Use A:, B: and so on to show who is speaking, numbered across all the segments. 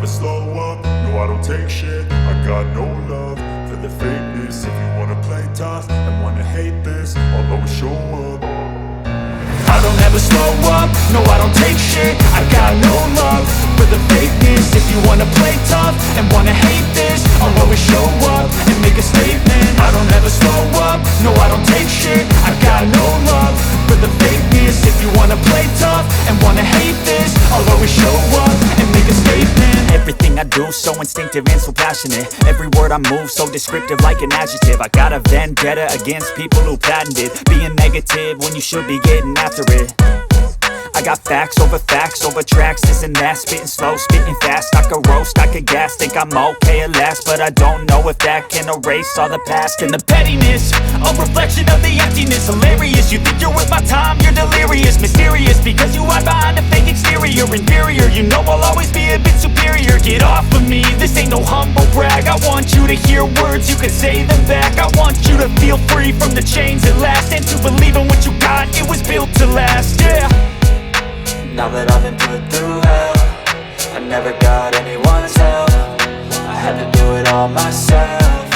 A: slow up, no I don't take shit. I got no love for the fakeness. If you wanna play tough and wanna hate this, I'll always show up. I don't ever slow up, no I don't take shit. I got no love for the fakeness. If you wanna play tough and wanna hate this, I'll always show up and make a statement. I don't ever slow up, no I don't take shit. I got no love for the fakeness. If you wanna play tough and wanna hate this, I'll always show up and make a statement.
B: Everything I do so instinctive and so passionate. Every word I move so descriptive like an adjective. I got a vendetta against people who patented being negative when you should be getting after it. I got facts over tracks, this and that. Spitting slow, spitting fast, I could roast, I could gas. Think I'm okay at last, but I don't know if that can erase all the past. And the pettiness, a reflection of the emptiness. Hilarious, you think you're worth my time, you're delirious. Mysterious, because you hide behind a fake exterior. Inferior, you know I'll always be a bit superior. Get off of me, this ain't no humble brag. I want you to hear words, you can say them back. I want you to feel free from the chains at last, and to believe in what you got, it was built to last, yeah.
C: Now that I've been put through hell, I never got anyone's help. I had to do it all myself.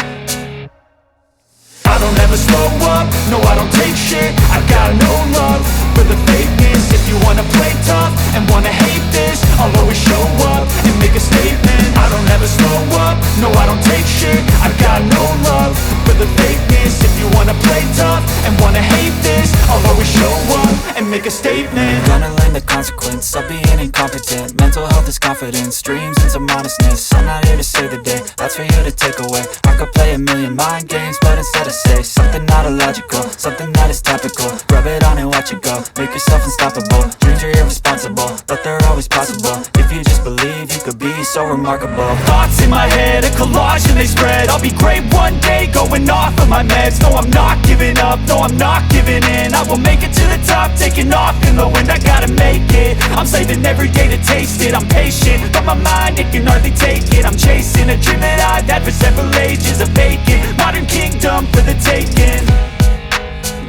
A: I don't ever slow up, no I don't take shit. I got no love for the fakeness. If you wanna play tough and wanna hate this, I'll always show up and make a statement. I don't ever slow up, no I don't take shit. I got no love for the fakeness. If you wanna play tough and wanna hate this, I'll always show up and make a statement.
C: Gonna learn the consequence of being incompetent. Mental health is confidence, dreams and some honestness. I'm not here to save the day, that's for you to take away. I could play a million mind games, but instead I say something not illogical, something that is topical. Rub it on and watch it go, make yourself unstoppable. Dreams are irresponsible, but they're always possible. If you just believe, you could be so remarkable.
B: Thoughts in my head, a collage and they spread. I'll be great one day, going off of my meds. No, I'm not giving up, no, I'm not giving in. I will make it to the top, taking off in the wind. I gotta make it, I'm saving every day to taste it. I'm patient, but my mind, it can hardly take it. I'm chasing a dream that I've had for several ages. A vacant, modern kingdom for the taking.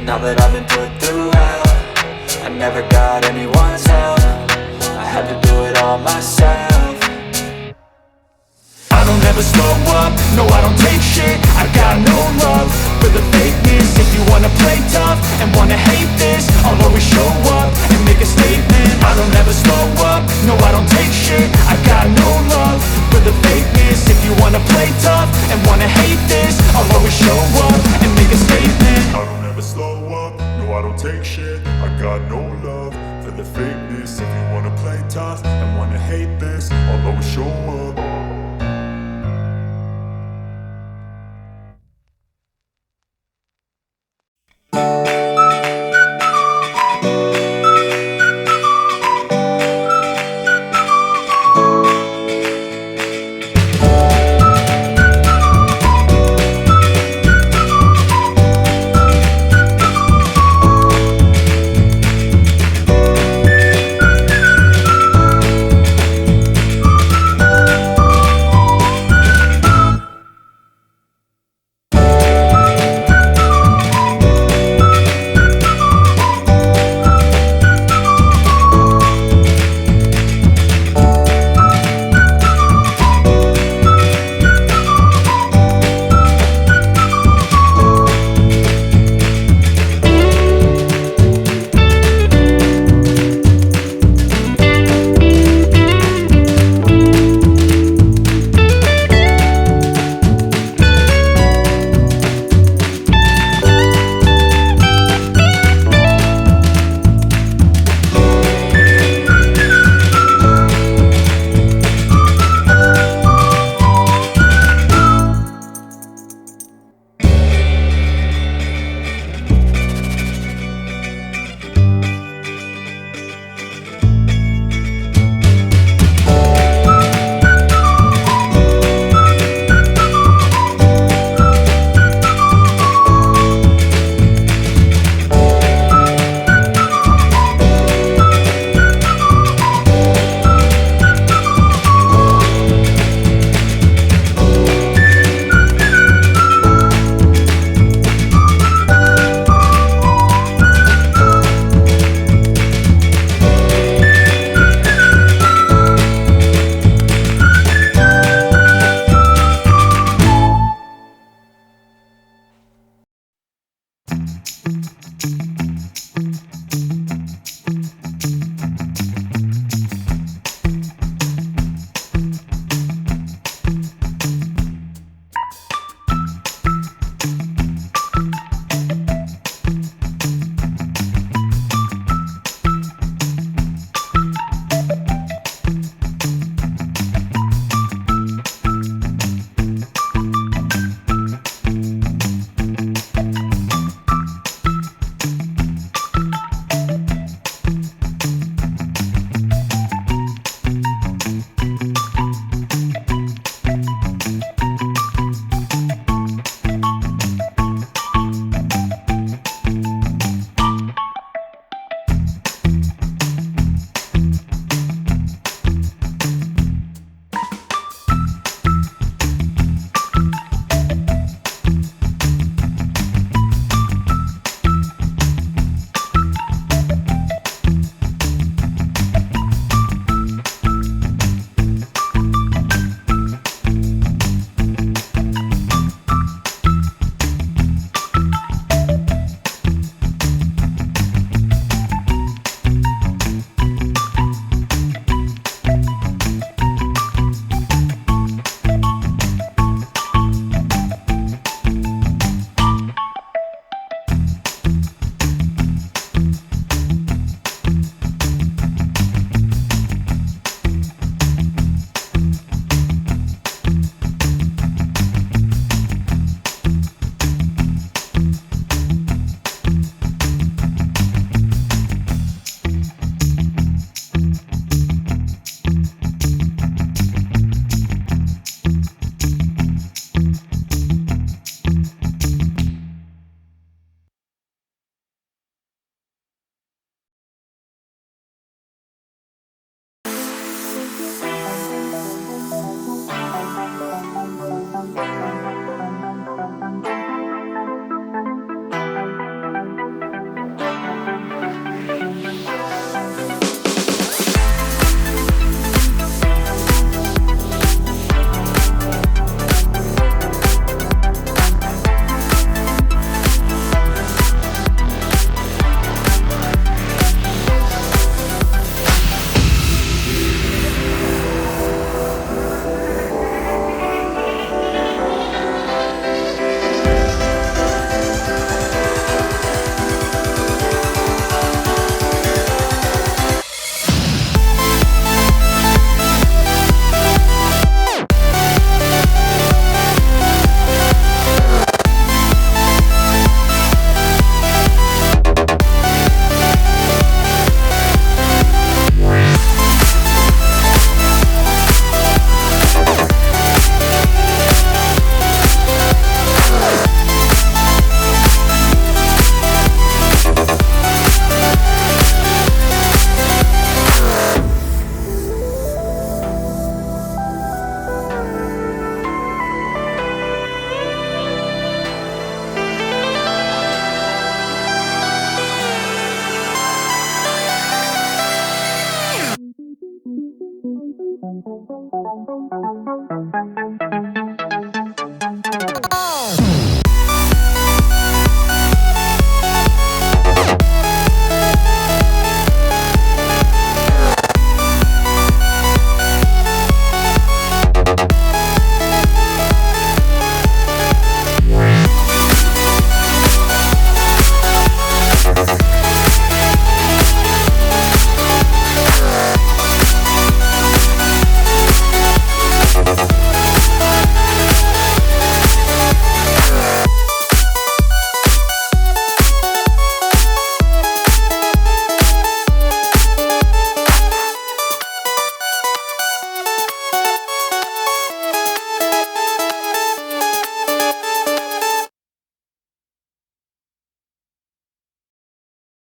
C: Now that I've been put through hell, I never got anyone's help. I had to do it all myself.
A: I don't ever slow up, no I don't take shit. I got no love for the fakeness. If you wanna play tough and wanna hate this, I'll always show up and make a statement. I don't ever slow up, no I don't take shit. I got no love for the fakeness. If you wanna play tough and wanna hate this, I'll always show up and make a statement. I don't ever slow up, no I don't take shit. I got no love for the fakeness. If you wanna play tough